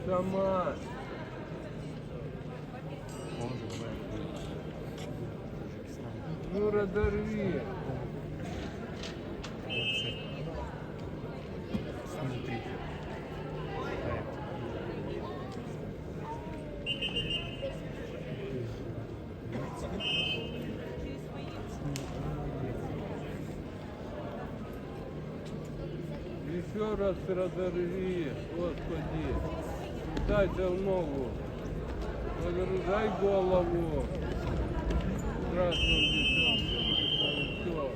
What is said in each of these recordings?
Сама. Юра, дорви. Смотри. Еще раз разорви, Господи. Дайте в ногу. Разрезай голову. Красным девчонкам. Все.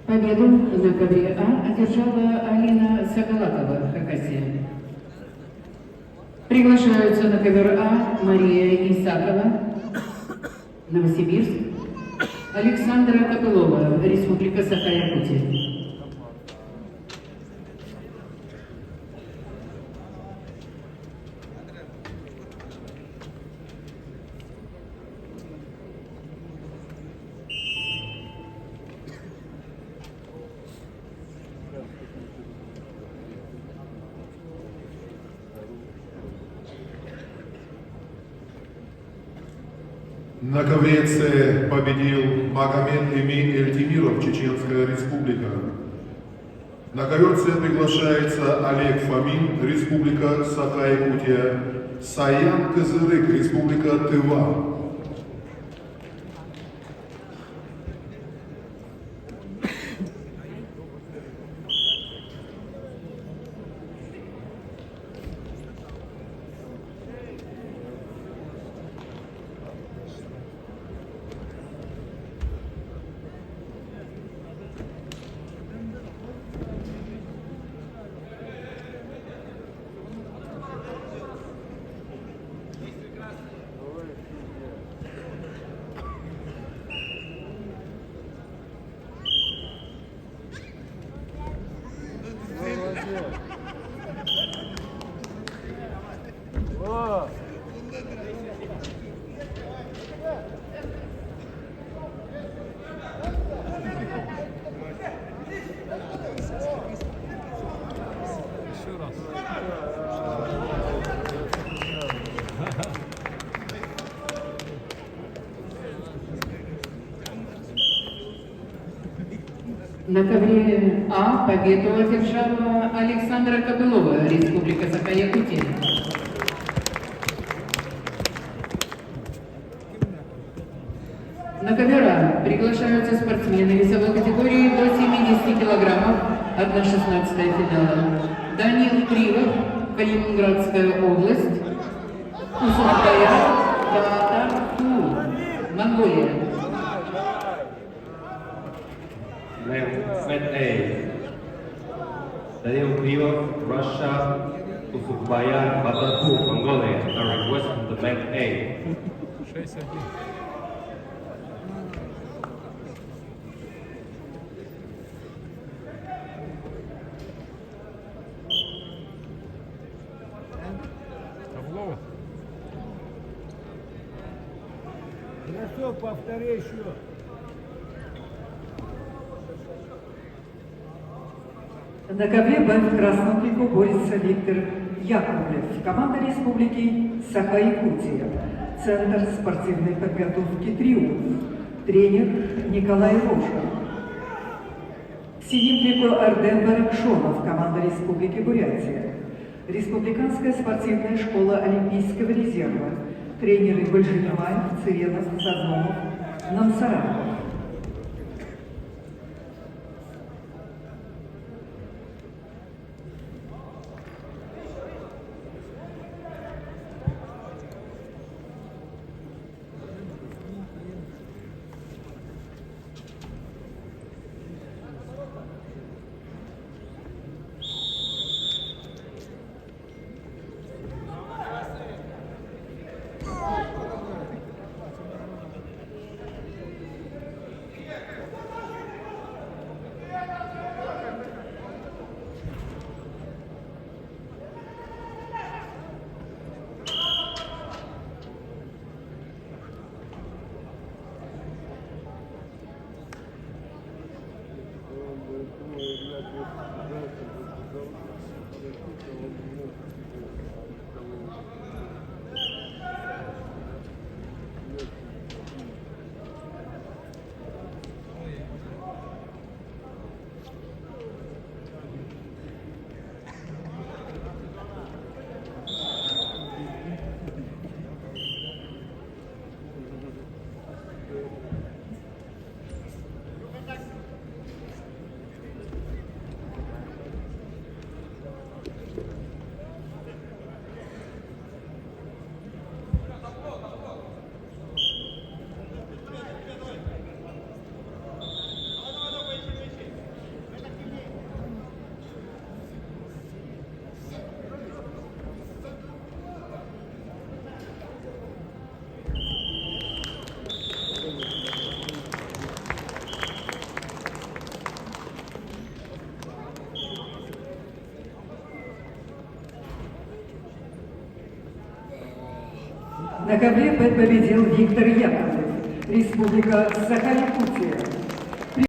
Победу на ковре А одержала Алина Соколатова, Хакасия. Приглашаются на ковер А Мария Исакова, Новосибирск, Александра Копылова, Республика Саха-Якутия. На ковре С победил Магомед Эмин Эльтимиров, Чеченская Республика. На ковер С приглашается Олег Фомин, Республика Саха-Якутия, Саян Кызырык, Республика Тыва. О! Еще раз. На ковре А победу одержала Александра Копылова, Республика Саха-Якутия. На ковер А приглашаются спортсмены весовой категории до 70 килограммов, 1/16 финала. Данил Кривов, Калининградская область, Усухбая, Батарку, Монголия. Med A. Daniel Krivov, Russia, Usukbayan, Babaku, Mongolia. A request from the Med A. 6-1. Павлова. Хорошо, повтори еще. На ковре Б в красном трико борется Виктор Яковлев, команда республики Саха-Якутия, Центр спортивной подготовки «Триумф», тренер Николай Рожа. В синем трико Ардем Баракшонов, команда республики Бурятия, Республиканская спортивная школа Олимпийского резерва, тренеры Бальжинимаев, Циренов, Садномов, Намсараков. На ковре Б победил Виктор Яковлев, Республика Саха-Якутия.